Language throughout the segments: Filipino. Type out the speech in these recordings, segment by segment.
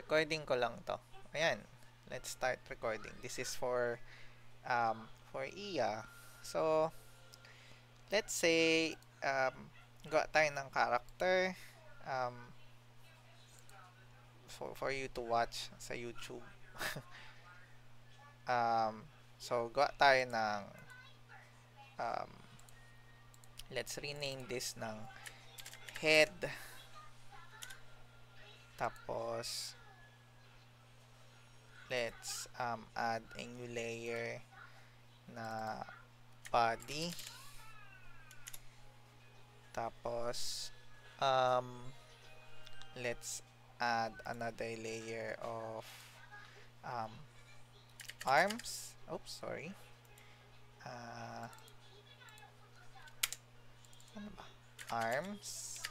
recording ko lang to. Ayan, let's start recording. This is for Iya. So, let's say gawa tayo ng character um, for you to watch sa YouTube. So, gawa tayo ng um, let's rename this ng head. Tapos, let's add a new layer na body. Tapos, let's add another layer of um, arms. Oops, sorry. Ano ba? Arms.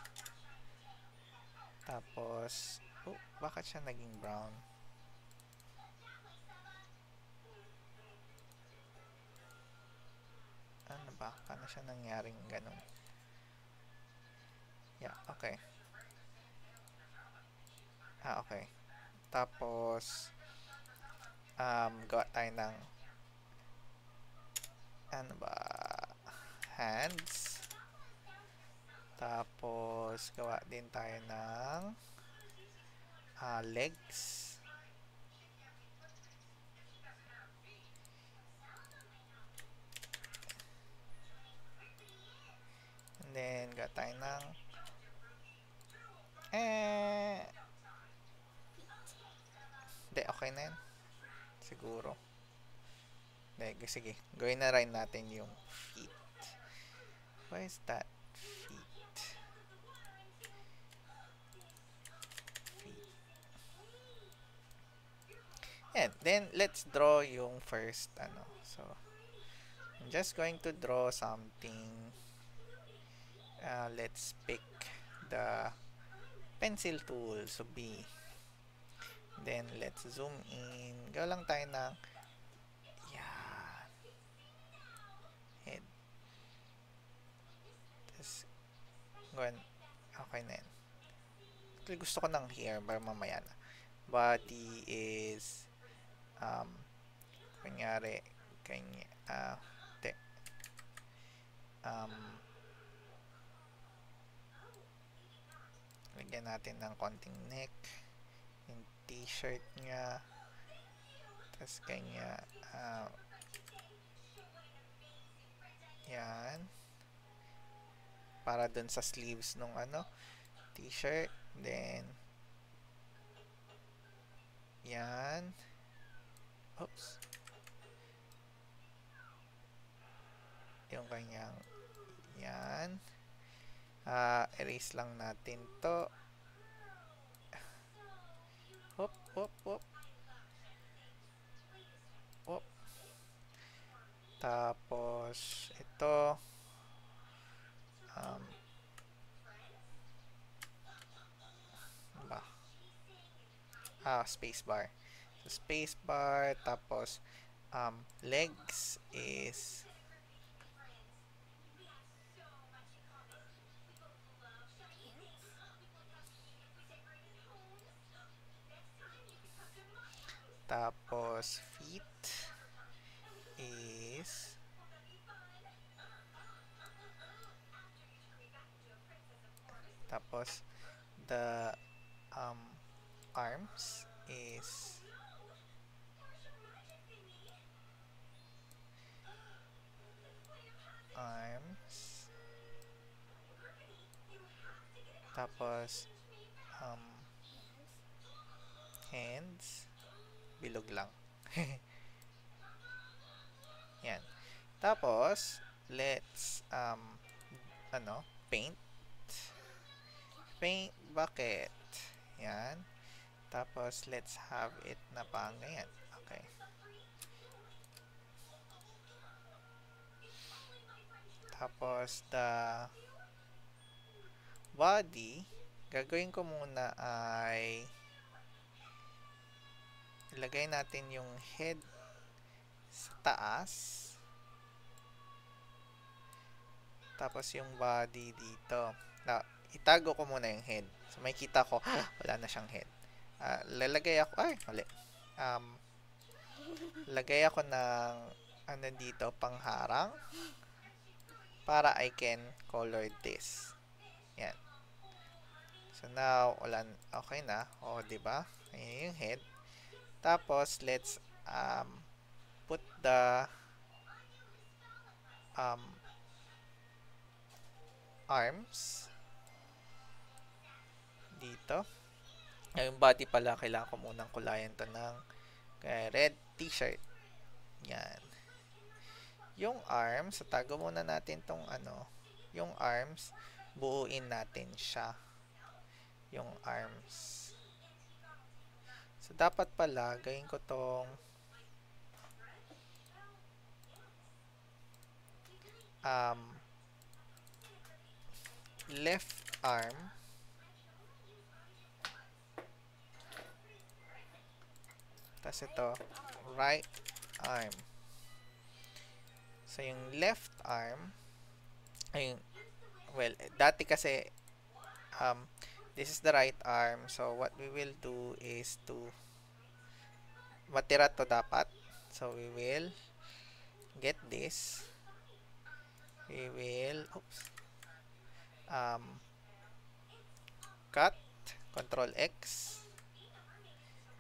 Tapos, bakit siya naging brown? Ano ba? Paano siya nangyaring ganun? Yeah, okay. Okay. Tapos, gawa tayo ng ano ba? Hands. Tapos, gawa din tayo ng legs. And then, gawa tayo ng hindi, okay na yan. Siguro. Hindi, sige. Gawin na rin natin yung feet. Why is that? Feet. And then, let's draw yung first, So, I'm just going to draw something. Let's pick the pencil tool. So, B. Then, let's zoom in. Gawa lang tayo ng yan. Head. Tapos, okay na yan. Actually, gusto ko ng hair para mamaya na. Body is kunyari lagyan natin ng konting neck, yung t-shirt niya, tapos kanya yan, para dun sa sleeves nung t-shirt. Then yan, oops, yung kanyang yan, erase lang natin to. Hop, hop, hop. Hop. Tapos, ito. Space bar. So, space bar. Tapos, legs is tapos feet is tapos the arms is arms. Tapos hands. Bilog lang. Yan. Tapos, let's paint. Paint bucket. Yan. Tapos, let's have it na pang ganyan. Okay. Tapos, the body, gagawin ko muna ay ilagay natin yung head sa taas. Tapos, yung body dito. Itago ko muna yung head. So, may kita ko, wala na siyang head. Lalagay ako, ay, mali. Um, lagay ako ng, ano dito, pangharang, para I can color this. Yan. So now, okay na. O, diba? Ayan yung head. Tapos, let's put the arms dito. Yung body pala, kailangan ko munang kulayan to ng red t-shirt. Yan. Yung arms, tago muna natin tong yung arms, buuin natin siya. Yung arms. So, dapat pala, gawin ko tong left arm. Tapos ito, right arm. So, yung left arm, well, dati kasi, this is the right arm. So, what we will do is to, matira to dapat. So, we will get this. We will, cut, Control X.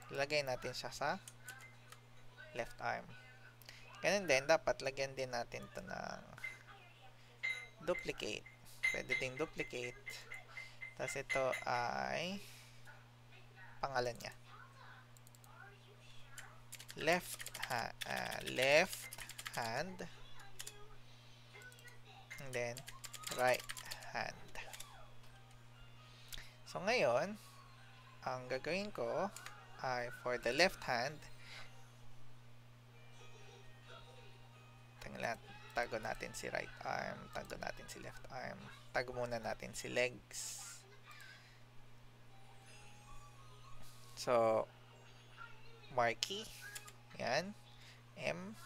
Lagay natin siya sa left arm. Ganun din, dapat lagyan din natin to ng duplicate. Pwede ding duplicate. Tapos ito ay pangalan niya. Left hand. And then, right hand. So, ngayon, ang gagawin ko ay for the left hand, tago natin si right arm, tago natin si left arm, tago muna natin si legs. So, marquee, yan, M.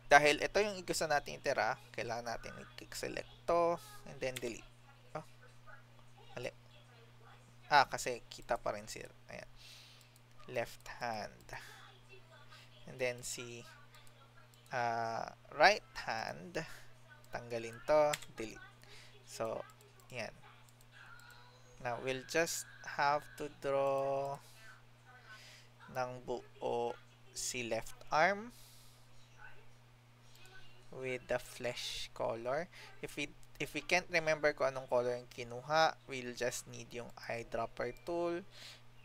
Dahil ito yung gusto natin itira, kailangan natin i-click select to, and then delete. Oh, mali. Kasi kita pa rin si, ayan, left hand. And then si right hand, tanggalin to, delete. So, yan. Now, we'll just have to draw ng buo si left arm with the flesh color. If we can't remember kung anong color yung kinuha, we'll just need yung eyedropper tool.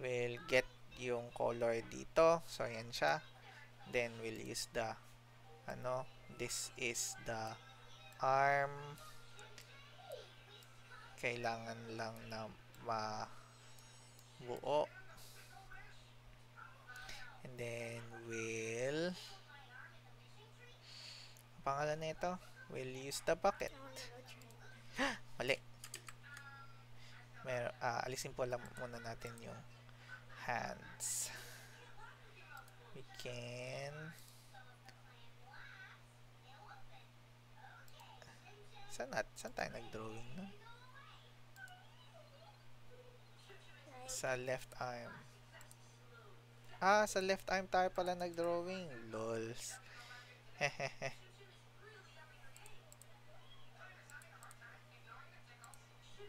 We'll get yung color dito. So, yan siya. Then, we'll use the this is the arm. Kailangan lang na mabuo. And then, we'll pangalan nito, we'll use the bucket. Mali. Alisin po lang muna natin yung hands. We can saan tayo nag-drawing no? Sa left arm. Sa left arm tayo pala nag-drawing. Lols. Hehehe.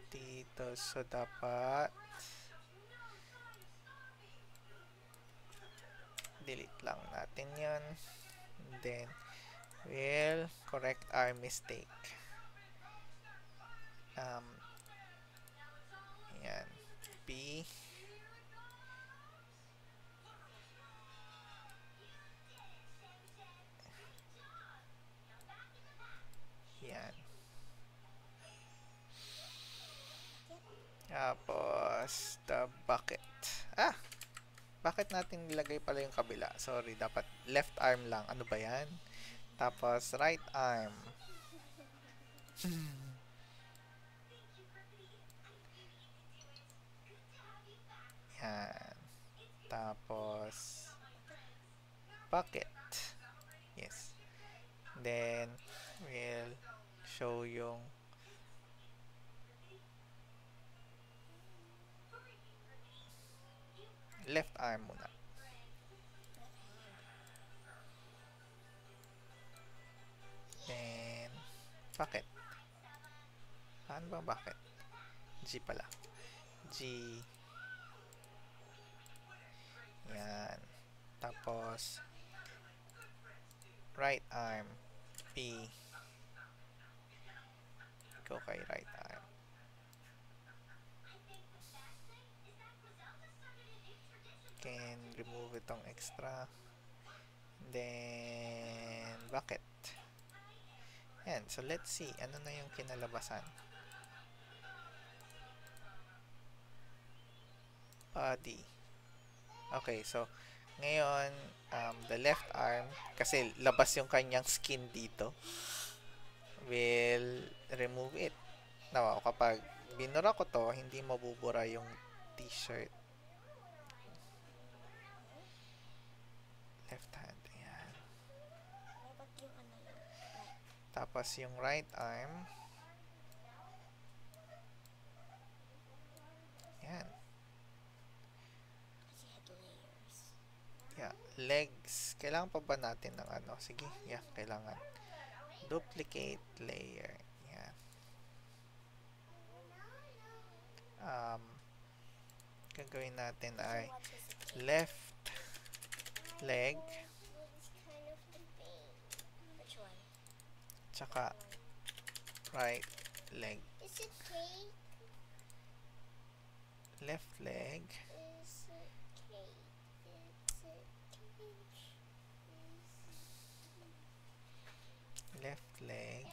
Dito. So, dapat delete lang natin yun. And then, we'll correct our mistake. Yan. P. Yan. Tapos, the bucket. Bakit natin nilagay pala yung kabila? Sorry, dapat left arm lang. Ano ba yan? Tapos, right arm. Yan. Tapos, bucket. Yes. Then, we'll show yung left arm muna. Then, bakit? Paano ba bakit? G pala. G. Yan. Tapos, right arm. P. Go kay right arm. Can remove itong extra. Then, bakit? Yan. So, let's see. Ano na yung kinalabasan? Body. Okay, so, ngayon, the left arm, kasi labas yung kanyang skin dito, will remove it. Now, kapag binura ko to, hindi mabubura yung t-shirt. Left hand. Ayan. Tapos yung right arm. Ayan. Yeah. Legs. Kailangan pa ba natin ng ano? Sige. Yeah, kailangan. Duplicate layer. Ayan. Gagawin natin ay left leg tsaka right leg. Left leg left leg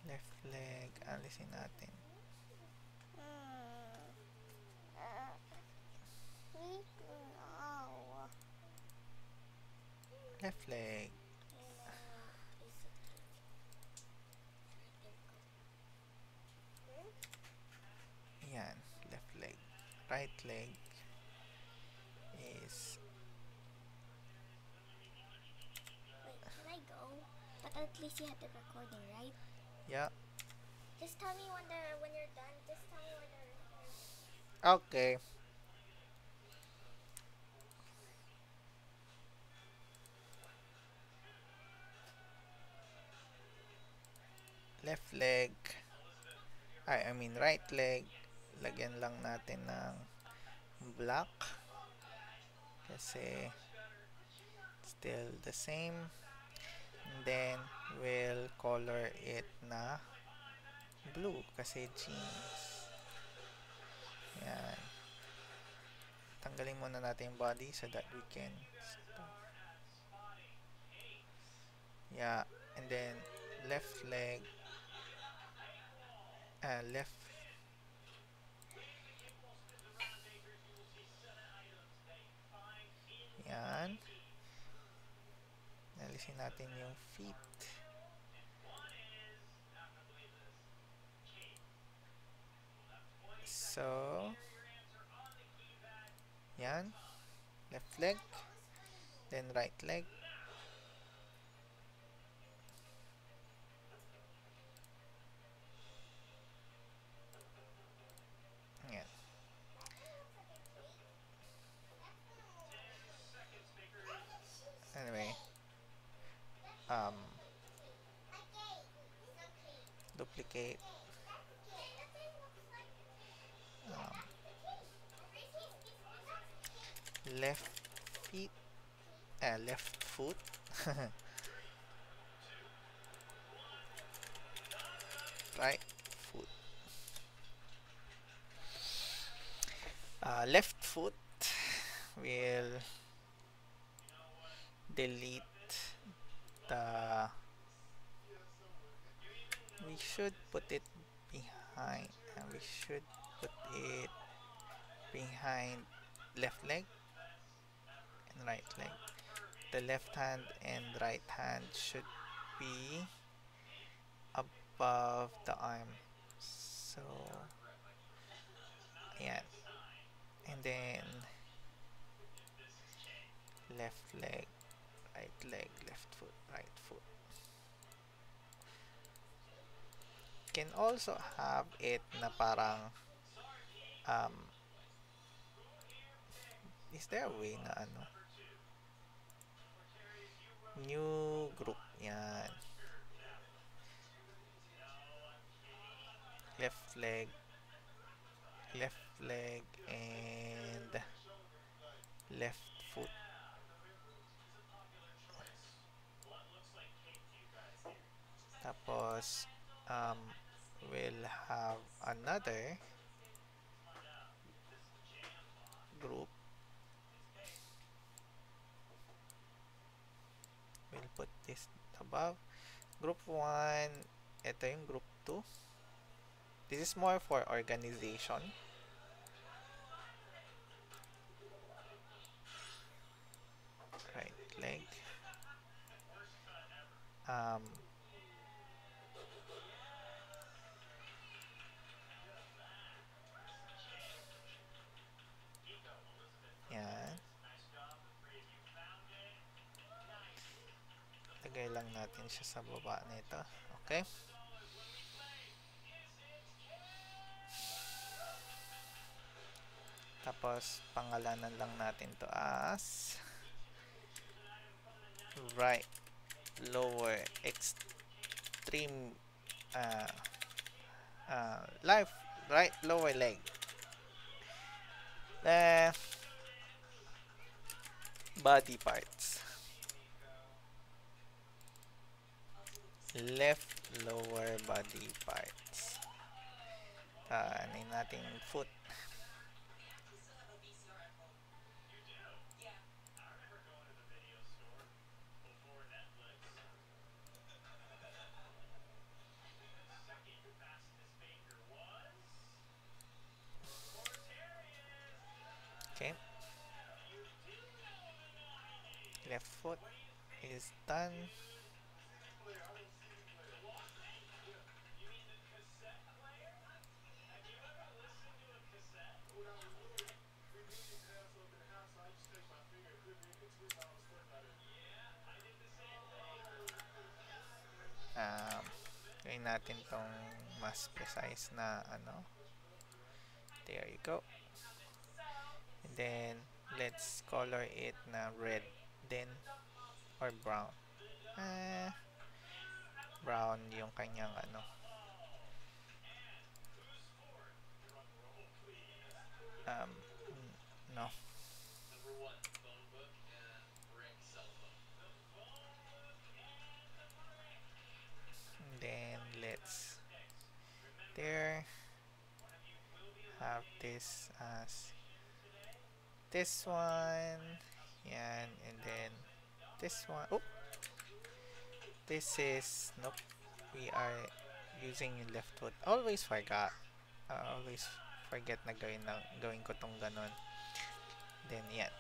left leg, alisin natin. Left leg. Yan, left leg. Right leg is... Wait, can I go? But at least you had the recording, right? Yeah. Just tell me when you're done. Just tell me when you're Okay. Left leg. I mean right leg. Lagyan lang natin ng black. Kasi still the same. And then we'll color it na blue kasi jeans. Yan. Tanggalin muna natin yung body so that we can stop. Yeah. And then left leg. Left. Yan. Nalisin natin yung feet. So, yan. Left leg. Then right leg. Yan. Anyway. Duplicate. Left feet. Left foot. Right foot. Left foot will delete the... We should put it behind. We should put it behind left leg and right leg. The left hand and right hand should be above the arm. So, ayan. And then, left leg, left foot, right foot. can also have it na parang um, is there a way na ano? New group. Yan. Left leg, and left foot. Tapos, um, we'll have another group. We'll put this above. Group 1, ito yung group 2. This is more for organization. Right leg. Um, yan. Lagay lang natin siya sa baba nito. Okay. Tapos, pangalanan lang natin to as right lower extreme left right lower leg. Body parts. Left lower body parts. Ano yung nating foot. Okay. Left foot is done. Gawin natin tong mas precise na ano. There you go. And then, let's color it na red then or brown. Brown yung kanyang ano. No. And then, let's there have this as this one. Yan. And then, this one. Oh! This is, nope. We are using yung left foot. Always forget na gawin ko tong ganon. Then, yan.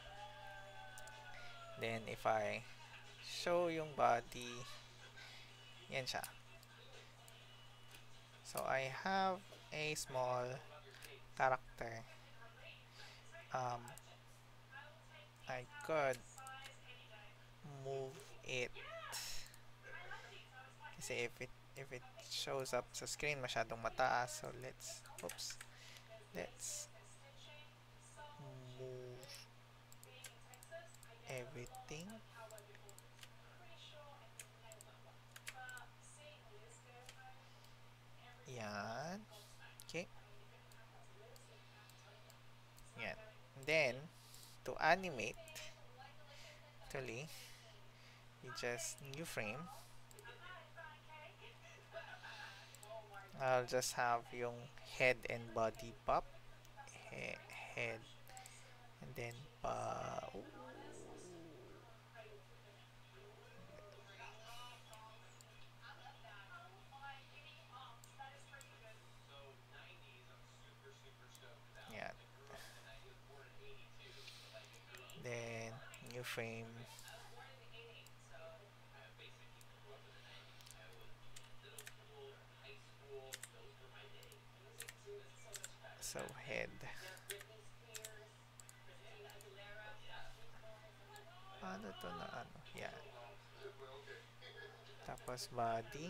Then, if I show yung body, yan siya. So, I have a small character. I could move it. Kasi if it shows up sa screen, masyadong mataas. So, let's move everything. Yan. Okay. Yan. And then, to animate, actually, you just new frame. I'll just have yung head and body pop. Head. And then, yeah. Then, new frame. So, head. Ano to na ano? Yeah. Tapos, body.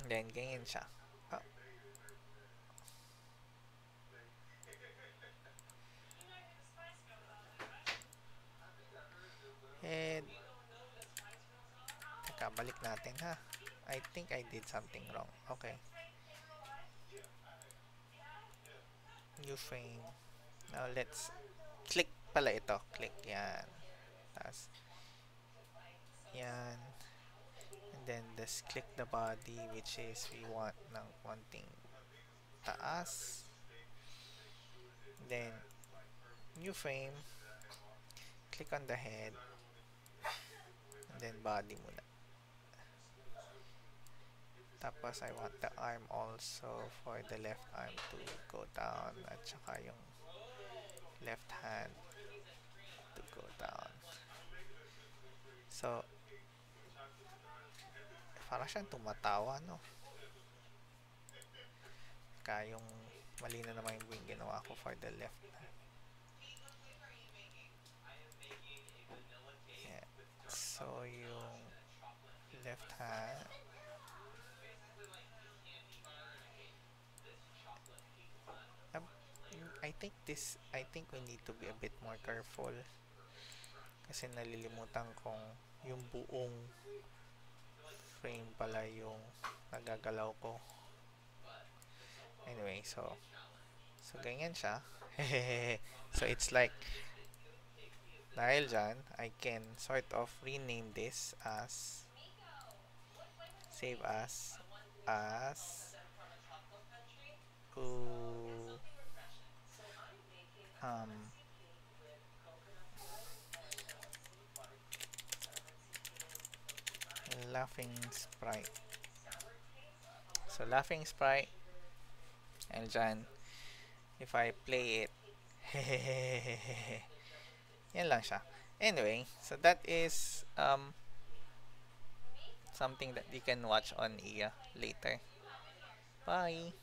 Then, ganyan siya. Ah, head. Teka, balik natin ha. I think I did something wrong. Okay. New frame. Now, let's click pala ito. Click. Yan. Tapos, yan. And then, just click the body, which is we want ng konting taas. Then, new frame. Click on the head. And then, body muna. Tapos, I want the arm also for the left arm to go down. At saka yung left hand to go down. So, parang siyang tumatawa, no? Kaya yung mali na naman yung ginawa ko for the left. Yeah. So, yung left hand. I think we need to be a bit more careful. Kasi nalilimutan kong yung buong frame pala yung nagagalaw ko. Anyway, so ganyan siya. So, it's like, dahil dyan, I can sort of rename this as, save as laughing sprite. So, laughing sprite. And dyan, if I play it, yan lang siya. Anyway, so that is something that you can watch on IA later. Bye!